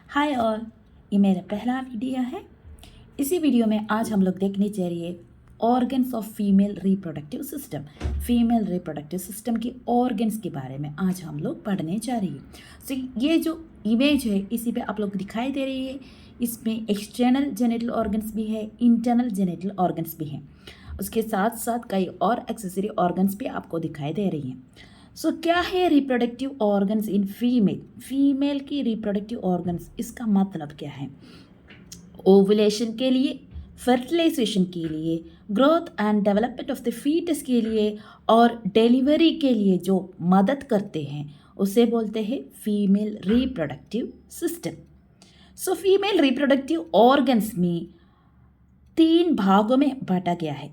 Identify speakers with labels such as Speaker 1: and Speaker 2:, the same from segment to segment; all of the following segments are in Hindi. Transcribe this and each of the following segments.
Speaker 1: हाय ऑल, ये मेरा पहला वीडियो है। इसी वीडियो में आज हम लोग देखने जा रही है organs of female reproductive system. Female reproductive system के ऑर्गन्स के बारे में आज हम लोग पढ़ने जा रही है। सो ये जो इमेज है इसी पे आप लोग को दिखाई दे रही है। इसमें एक्सटर्नल जेनिटल ऑर्गन्स भी है, इंटरनल जेनिटल ऑर्गन्स भी हैं। उसके साथ साथ कई और एक्सेसरी ऑर्गन्स भी आपको दिखाई दे रही हैं। सो क्या है reproductive organs in female? Female की रिप्रोडक्टिव ऑर्गन्स, इसका मतलब क्या है? ओवुलेशन के लिए, फर्टिलाइजेशन के लिए, growth and development of the foetus के लिए और डिलीवरी के लिए जो मदद करते हैं उसे बोलते हैं female reproductive system. So female reproductive organs में 3 भागों में बांटा गया है।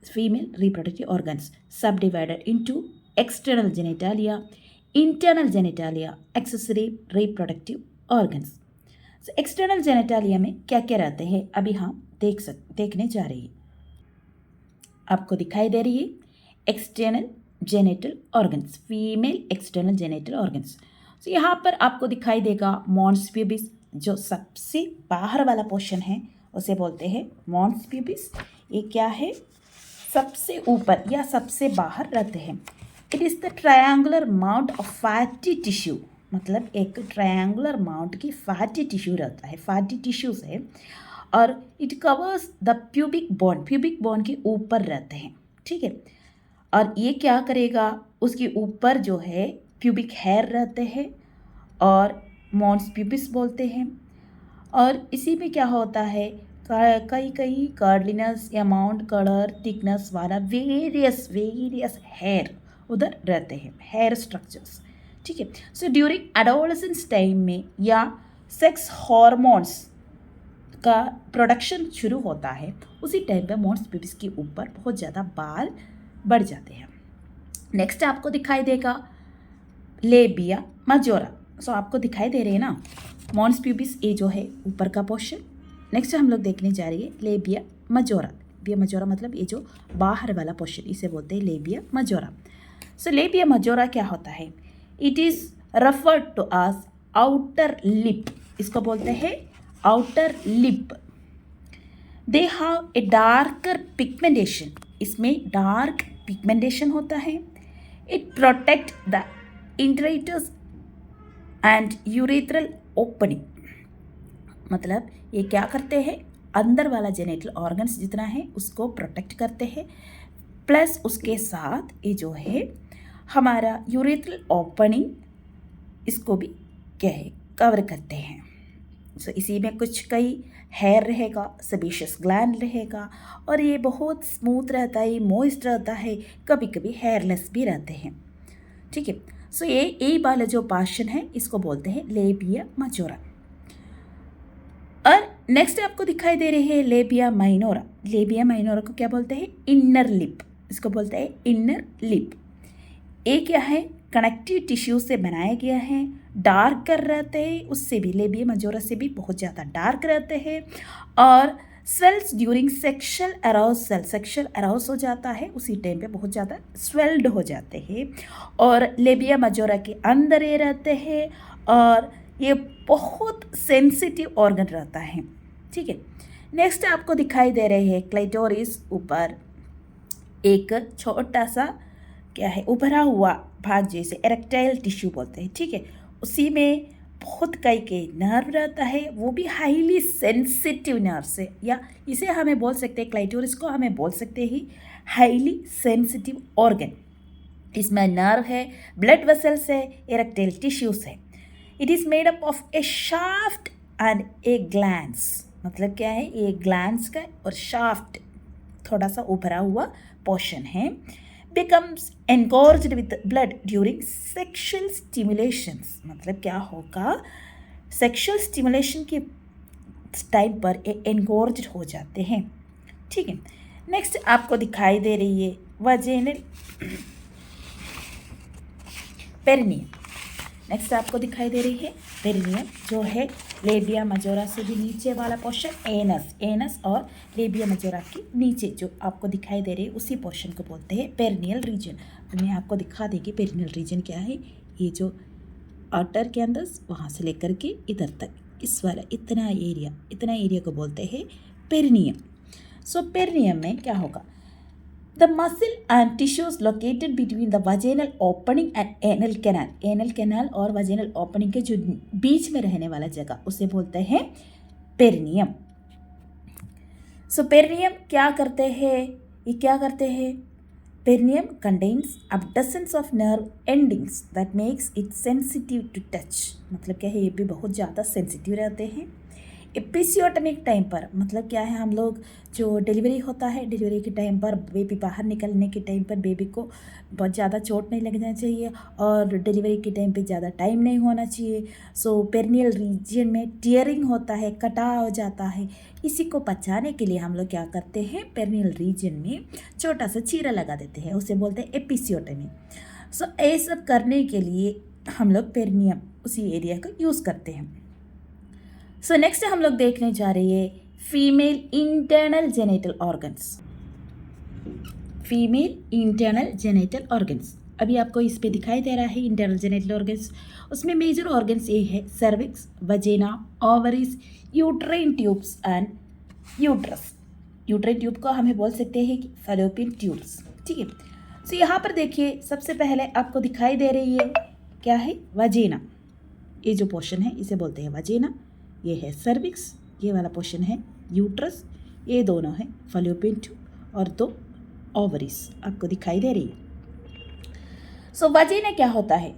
Speaker 1: फीमेल रिप्रोडक्टिव ऑर्गन्स सब divided into external genitalia, internal genitalia, accessory reproductive organs. External genitalia में क्या क्या रहते हैं अभी हम देखने जा रही है। आपको दिखाई दे रही है external genital organs, female external genital organs. तो यहाँ पर आपको दिखाई देगा मॉन्स प्यूबिस, जो सबसे बाहर वाला पोर्शन है उसे बोलते हैं मॉन्स प्यूबिस। ये क्या है? सबसे ऊपर या सबसे बाहर रहते हैं। It is the triangular mount of fatty tissue, मतलब एक ट्रायंगुलर माउंट की फैटी टिश्यू रहता है, फैटी टिश्यूज है। और it covers the pubic bone, pubic bone के ऊपर रहते हैं, ठीक है। और ये क्या करेगा, उसके ऊपर जो है प्यूबिक हेयर रहते हैं और मॉन्स प्यूबिस बोलते हैं। और इसी में क्या होता है, कई कार्डलिनस, अमाउंट, कलर, थिकनेस वाला वेरियस हेयर उधर रहते हैं, हेयर स्ट्रक्चर्स, ठीक है। सो ड्यूरिंग एडोलेसेंस टाइम में या सेक्स हार्मोन्स का प्रोडक्शन शुरू होता है, उसी टाइम पे मॉन्स प्यूबिस के ऊपर बहुत ज़्यादा बाल बढ़ जाते हैं। नेक्स्ट आपको दिखाई देगा लेबिया मजोरा। सो आपको दिखाई दे रहे हैं ना मॉन्स प्यूबिस, ये जो है ऊपर का पोर्शन। नेक्स्ट हम लोग देखने जा रही है लेबिया मजोरा। लेबिया मजोरा मतलब ये जो बाहर वाला पोर्शन, इसे बोलते हैं लेबिया मजोरा। सो लेबिया मजोरा क्या होता है? It is referred to as outer lip, इसको बोलते हैं outer lip. They have a darker pigmentation, इसमें डार्क पिगमेंटेशन होता है। It protect the introitus and urethral opening, मतलब ये क्या करते हैं, अंदर वाला जेनिटल ऑर्गन्स जितना है उसको प्रोटेक्ट करते हैं, प्लस उसके साथ ये जो है हमारा यूरेथ्रल ओपनिंग, इसको भी क्या है कवर करते हैं। सो इसी में कुछ कई हेयर रहेगा, सेबेशियस ग्लैंड रहेगा और ये बहुत स्मूथ रहता है, मॉइस्ट रहता है, कभी कभी हेयरलेस भी रहते हैं, ठीक है। सो ये वाला जो पोर्शन है इसको बोलते हैं लेबिया मजोरा। और नेक्स्ट आपको दिखाई दे रही है लेबिया माइनोरा। लेबिया माइनोरा को क्या बोलते हैं? इनर लिप, इसको बोलते हैं इनर लिप। ये क्या है? कनेक्टिव टिश्यू से बनाया गया है, डार्क कर रहते हैं, उससे भी लेबिया मजोरा से भी बहुत ज़्यादा डार्क रहते हैं। और स्वेल्स ड्यूरिंग सेक्शुअल अराउसल, सेक्शुअल अराउस हो जाता है उसी टाइम पे बहुत ज़्यादा स्वेल्ड हो जाते हैं और लेबिया मजोरा के अंदर ये रहते हैं और ये बहुत सेंसिटिव ऑर्गन रहता है, ठीक है। नेक्स्ट आपको दिखाई दे रहे हैं क्लाइटोरिस, ऊपर एक छोटा सा क्या है उभरा हुआ भाग, जैसे एरेक्टाइल टिश्यू बोलते हैं, ठीक है। उसी में बहुत कई नर्व रहता है, वो भी हाईली सेंसिटिव नर्व से, या इसे हमें बोल सकते हैं क्लाइटोरिस को हमें बोल सकते हैं हाईली सेंसिटिव ऑर्गन। इसमें नर्व है, ब्लड वेसल्स है, एरेक्टाइल टिश्यूज है। It is made up of A shaft and A glands, मतलब क्या है, ये ग्लैंड्स का और शाफ्ट थोड़ा सा उभरा हुआ पोर्शन है। becomes engorged with blood during sexual stimulations, मतलब क्या होगा, सेक्शुअल स्टिमुलेशन के टाइम पर ये engorged हो जाते हैं, ठीक है। नेक्स्ट आपको दिखाई दे रही है वजेनल पेरिनियम। नेक्स्ट आपको दिखाई दे रही है पेरिनियम, जो है लेबिया मजोरा से भी नीचे वाला पोर्शन, एनस और लेबिया मजोरा के नीचे जो आपको दिखाई दे रही है उसी पोर्शन को बोलते हैं पेरिनियल रीजन। तो मैं आपको दिखा देगी पेरिनियल रीजन क्या है। ये जो आउटर के अंदर वहाँ से लेकर के इधर तक इस वाला इतना एरिया को बोलते हैं पेरिनियम। सो पेरिनियम में क्या होगा, the muscle and tissues located between the vaginal opening and anal canal और वजेनल ओपनिंग के जो बीच में रहने वाला जगह उसे बोलते हैं पेरिनियम। सो पेरिनियम क्या करते हैं, perineum contains abductions of nerve endings that makes it sensitive to touch। मतलब क्या है, ये भी बहुत ज़्यादा सेंसिटिव रहते हैं। एपिसियोटमिक टाइम पर मतलब क्या है, हम लोग जो डिलीवरी होता है, डिलीवरी के टाइम पर बेबी बाहर निकलने के टाइम पर बेबी को बहुत ज़्यादा चोट नहीं लगना चाहिए और डिलीवरी के टाइम पे ज़्यादा टाइम नहीं होना चाहिए। सो पेरिनियल रीजन में टियरिंग होता है, कटाव हो जाता है। इसी को बचाने के लिए हम लोग क्या करते हैं, पेरिनियल रीजन में छोटा सा चीरा लगा देते हैं, उसे बोलते हैं एपिसियोटमी। सो ये सब करने के लिए हम लोग पेरिनियम उसी एरिया को यूज़ करते हैं। सो नेक्स्ट हम लोग देखने जा रहे हैं female internal genital organs. Female internal genital organs अभी आपको इस पे दिखाई दे रहा है इंटरनल जेनिटल ऑर्गन्स। उसमें मेजर ऑर्गन्स ये है cervix, vagina, ovaries, uterine tubes and uterus. Uterine tube को हमें बोल सकते हैं कि फैलोपियन ट्यूब्स, ठीक है। सो यहाँ पर देखिए, सबसे पहले आपको दिखाई दे रही है क्या है, वजेना। ये जो पोर्शन है इसे बोलते हैं वजेना। ये है सर्विक्स, ये वाला पोर्शन है यूट्रस, ये दोनों है फैलोपियन ट्यूब और दो ओवरीज आपको दिखाई दे रही है। सो वजीना क्या होता है,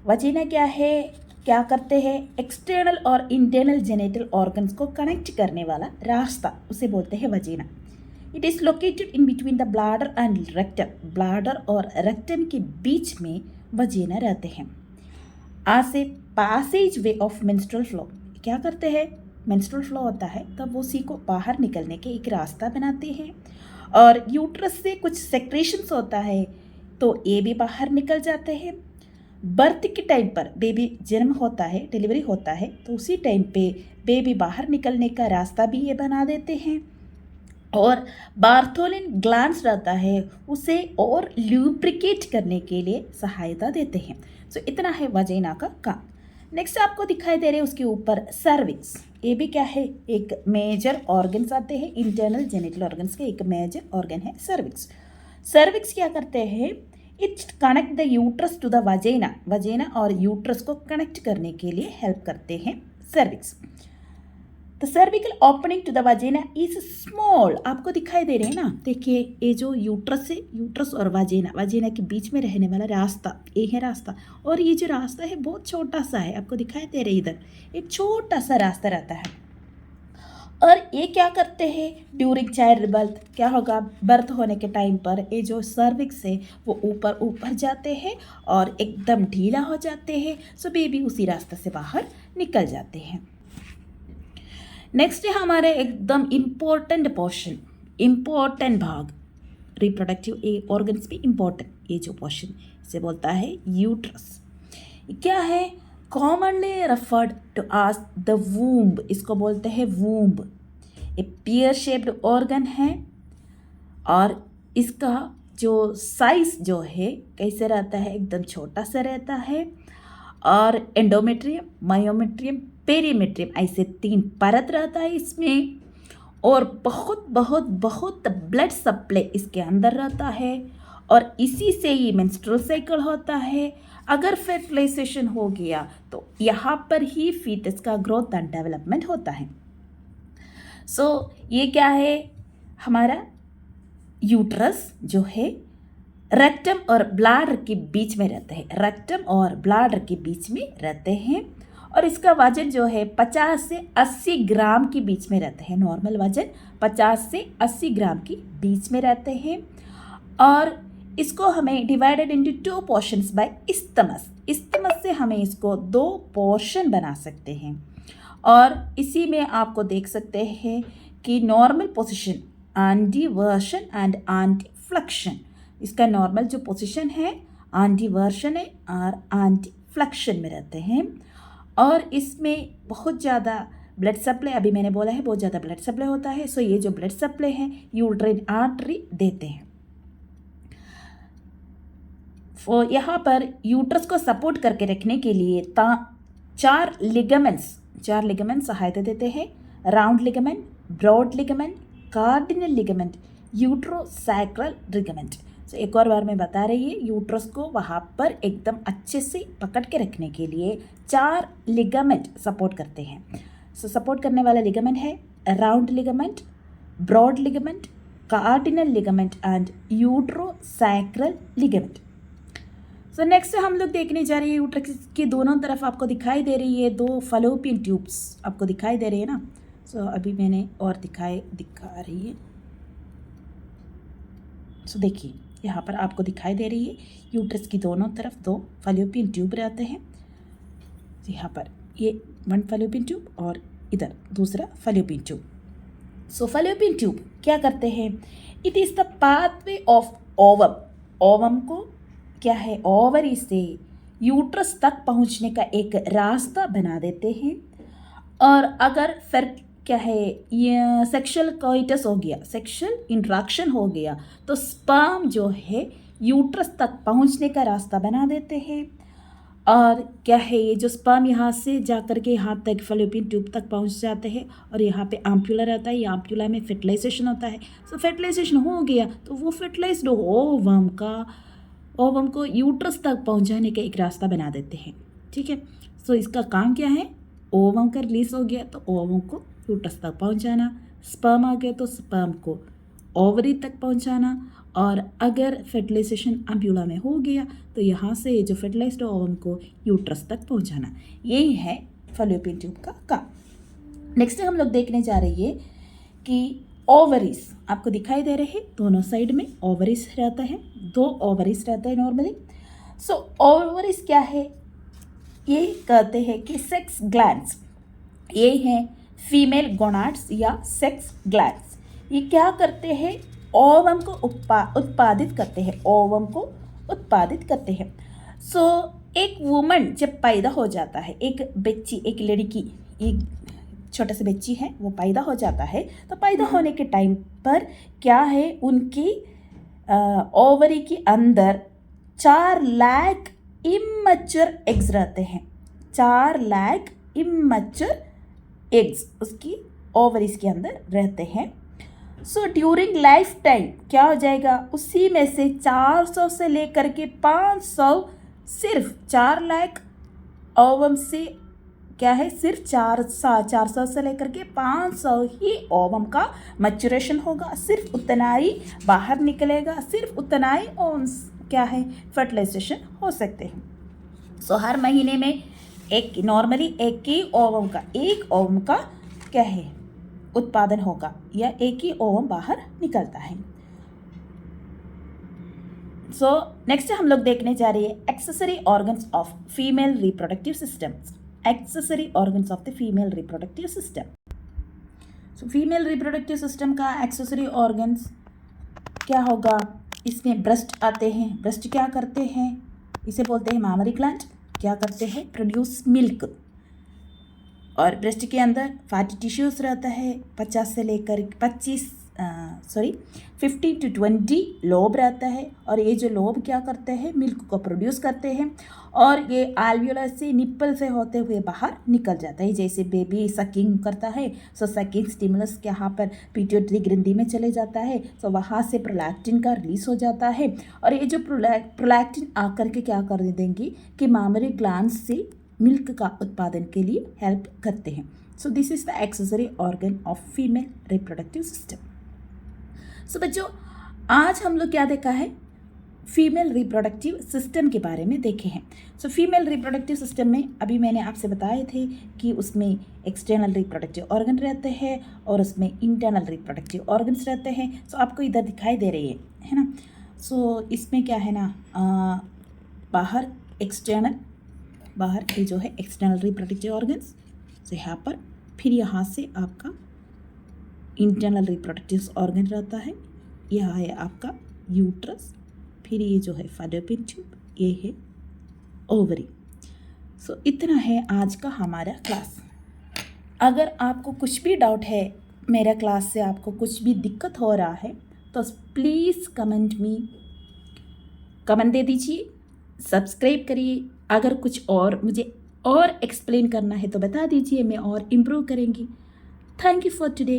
Speaker 1: वजीना क्या है, क्या करते हैं, एक्सटर्नल और इंटरनल जेनिटल ऑर्गन्स को कनेक्ट करने वाला रास्ता उसे बोलते हैं vagina. It is located in between the bladder and rectum. Bladder और रेक्टम के बीच में वजीना रहते हैं। आज से passage way of menstrual flow क्या करते हैं, मेंस्ट्रुअल फ्लो होता है तब वो उसी को बाहर निकलने के एक रास्ता बनाते हैं। और यूट्रस से कुछ सेक्रेशंस होता है तो ये भी बाहर निकल जाते हैं। बर्थ के टाइम पर बेबी जन्म होता है, डिलीवरी होता है तो उसी टाइम पे बेबी बाहर निकलने का रास्ता भी ये बना देते हैं। और बार्थोलिन ग्लैंड्स रहता है, उसे और ल्यूब्रिकेट करने के लिए सहायता देते हैं। सो इतना है वजीना का काम। नेक्स्ट आपको दिखाई दे रहे हैं उसके ऊपर सर्विक्स। ये भी क्या है, एक मेजर ऑर्गन्स आते हैं, इंटरनल जेनिटल ऑर्गन्स के एक मेजर ऑर्गन है सर्विक्स। सर्विक्स क्या करते हैं, it connect the uterus to the vagina. Vagina और यूट्रस को कनेक्ट करने के लिए हेल्प करते हैं cervix. The cervical opening to the vagina is small. आपको दिखाई दे रहे हैं ना, देखिए ये जो यूट्रस है, यूट्रस और वजेना के बीच में रहने वाला रास्ता, ये है रास्ता। और ये जो रास्ता है बहुत छोटा सा है, आपको दिखाई दे रहे इधर एक छोटा सा रास्ता रहता है। और ये क्या करते हैं, ड्यूरिंग चाइल्ड बर्थ क्या होगा, बर्थ होने के टाइम पर ये जो सर्विक्स है वो ऊपर ऊपर जाते हैं और एकदम ढीला हो जाते हैं। सो बेबी उसी रास्ते से बाहर निकल जाते हैं। नेक्स्ट है हमारे एकदम इम्पोर्टेंट पोर्शन, इम्पोर्टेंट भाग, रिप्रोडक्टिव ऑर्गन्स भी इम्पोर्टेंट, ये जो पोर्शन इसे बोलता है यूट्रस। क्या है, commonly referred to as the womb, इसको बोलते हैं वूम्ब। ये पियर शेप्ड ऑर्गन है और इसका जो साइज जो है कैसे रहता है, एकदम छोटा सा रहता है। और एंडोमेट्रियम, मायोमेट्रियम, पेरीमेट्रियम ऐसे 3 परत रहता है इसमें। और बहुत बहुत बहुत ब्लड सप्लाई इसके अंदर रहता है और इसी से ही मेंस्ट्रुअल साइकिल होता है। अगर फर्टिलाइजेशन हो गया तो यहाँ पर ही फीटस का ग्रोथ एंड डेवलपमेंट होता है। सो ये क्या है, हमारा यूट्रस जो है रेक्टम और ब्लैडर के बीच में रहते हैं, रेक्टम और ब्लैडर के बीच में रहते हैं। और इसका वजन जो है 50 से 80 ग्राम के बीच में रहते हैं। नॉर्मल वजन 50 से 80 ग्राम के बीच में रहते हैं। और इसको हमें divided into 2 portions by isthmus. Isthmus से हमें इसको 2 पोर्शन बना सकते हैं। और इसी में आपको देख सकते हैं कि नॉर्मल पोजीशन, एंटीवर्शन एंड एंटीफ्लेक्शन। इसका नॉर्मल जो पोजीशन है एंटीवर्शन है और एंटीफ्लेक्शन में रहते हैं। और इसमें बहुत ज़्यादा ब्लड सप्लाई, अभी मैंने बोला है बहुत ज़्यादा ब्लड सप्लाई होता है। सो ये जो ब्लड सप्लाई है यूट्राइन आर्टरी देते हैं। यहाँ पर यूट्रस को सपोर्ट करके रखने के लिए 4 लिगामेंट्स 4 लिगामेंट सहायता देते हैं, round ligament, broad ligament, cardinal ligament, uterosacral ligament. तो एक और बार मैं बता रही है, यूट्रस को वहाँ पर एकदम अच्छे से पकड़ के रखने के लिए 4 लिगामेंट सपोर्ट करते हैं। सो सपोर्ट करने वाला लिगामेंट है round ligament, broad ligament, cardinal ligament and uterosacral ligament. So next हम लोग देखने जा रहे हैं, यूट्रस के दोनों तरफ आपको दिखाई दे रही है 2 फलोपियन ट्यूब्स आपको दिखाई दे रही है ना। सो अभी मैंने और दिखा रही है। सो देखिए यहाँ पर आपको दिखाई दे रही है, यूट्रस की दोनों तरफ 2 फलोपियन ट्यूब रहते हैं। यहाँ पर ये 1 फलोपियन ट्यूब और इधर दूसरा फलोपियन ट्यूब। सो फलोपियन ट्यूब क्या करते हैं, it is the pathway of ovum. Ovum को क्या है, ओवरी से यूट्रस तक पहुंचने का एक रास्ता बना देते हैं। और अगर फिर क्या है, ये सेक्सुअल कोइटस हो गया, सेक्सुअल इंट्रैक्शन हो गया, तो स्पर्म जो है यूट्रस तक पहुंचने का रास्ता बना देते हैं। और क्या है, ये जो स्पर्म यहाँ से जा कर के यहाँ तक फलोपियन ट्यूब तक पहुँच जाते हैं और यहाँ पे आम्प्यूला रहता है, ये आम्प्यूला में फर्टिलाइजेशन होता है। सो फर्टिलाइजेशन हो गया तो वो फर्टिलाइज्ड ओवम को यूट्रस तक पहुँचाने का एक रास्ता बना देते हैं। ठीक है, सो इसका काम क्या है, ओवम का रिलीज हो गया तो ओवम को यूट्रस तक पहुँचाना, स्पर्म आ गया तो स्पर्म को ओवरी तक पहुँचाना, और अगर फर्टिलाइजेशन एम्प्यूला में हो गया तो यहाँ से जो फर्टिलाइज्ड ओवम को यूट्रस तक पहुँचाना। यही है फलोपियन ट्यूब का काम। नेक्स्ट हम लोग देखने जा रही है कि ओवरीज आपको दिखाई दे रहे हैं, दोनों साइड में ओवरीज रहता है, 2 ओवरीज रहता है नॉर्मली। सो ओवरीज क्या है, ये कहते हैं कि सेक्स ग्लैंड्स, ये हैं फीमेल गोनाड्स या सेक्स ग्लैंड्स। ये क्या करते हैं, ओवम को उत्पादित करते हैं, ओवम को उत्पादित करते हैं। सो एक वुमन जब पैदा हो जाता है, एक बच्ची, एक लड़की, एक छोटा सा बच्ची है, वो पैदा हो जाता है, तो पैदा होने के टाइम पर क्या है, उनकी ओवरी के अंदर 4 लाख इमैच्योर एग्स रहते हैं। 4 लाख इमैच्योर एग्स उसकी ओवरीज के अंदर रहते हैं। सो ड्यूरिंग लाइफ टाइम क्या हो जाएगा, उसी में से 400 से लेकर के 500, सिर्फ 4 लाख ओवम से क्या है, सिर्फ 400 से लेकर के 500 ही ओवम का मैच्योरेशन होगा, सिर्फ उतना ही बाहर निकलेगा, सिर्फ उतना ही ओवम्स क्या है फर्टिलाइजेशन हो सकते हैं। सो हर महीने में एक नॉर्मली एक ओवम का क्या है उत्पादन होगा, या एक ही ओवम बाहर निकलता है। सो नेक्स्ट हम लोग देखने जा रही है accessory organs of female reproductive system. Accessory organs of the female reproductive system. So female reproductive system का एक्सेसरी ऑर्गन्स क्या होगा, इसमें ब्रेस्ट आते हैं। ब्रेस्ट क्या करते हैं, इसे बोलते हैं मामरी ग्लैंड, क्या करते हैं, प्रोड्यूस मिल्क। और ब्रेस्ट के अंदर फैटी टिश्यूज़ रहता है, 50 से लेकर 15 to 20 लोब रहता है। और ये जो लोब क्या करते हैं, मिल्क को प्रोड्यूस करते हैं, और ये एल्वियोलर से निप्पल से होते हुए बाहर निकल जाता है। जैसे बेबी सकिंग करता है, सो सकिंग स्टिमुलस यहाँ पर पिट्यूटरी ग्रंथि में चले जाता है, सो वहाँ से प्रोलैक्टिन का रिलीज हो जाता है। और ये जो प्रोलैक्टिन आकर के क्या कर देंगी कि मामरी ग्लैंड से मिल्क का उत्पादन के लिए हेल्प करते हैं। So this is the accessory organ of female reproductive system. So बच्चों, आज हम लोग क्या देखा है, फीमेल रिप्रोडक्टिव सिस्टम के बारे में देखे हैं। सो फीमेल रिप्रोडक्टिव सिस्टम में अभी मैंने आपसे बताए थे कि उसमें एक्सटर्नल रिप्रोडक्टिव ऑर्गन रहते हैं और उसमें इंटरनल रिप्रोडक्टिव ऑर्गन्स रहते हैं। सो आपको इधर दिखाई दे रही है ना। सो इसमें क्या है ना, बाहर के जो है एक्सटर्नल रिप्रोडक्टिव ऑर्गन्स, तो यहाँ पर फिर यहाँ से आपका इंटरनल रिप्रोडक्टिव ऑर्गन रहता है, यह है आपका यूट्रस, फिर ये जो है फैलोपियन ट्यूब, ये है ओवरी। सो इतना है आज का हमारा क्लास। अगर आपको कुछ भी डाउट है मेरा क्लास से, आपको कुछ भी दिक्कत हो रहा है, तो प्लीज़ कमेंट दे दीजिए, सब्सक्राइब करिए। अगर कुछ और मुझे और एक्सप्लेन करना है तो बता दीजिए, मैं और इम्प्रूव करेंगी। Thank you for today.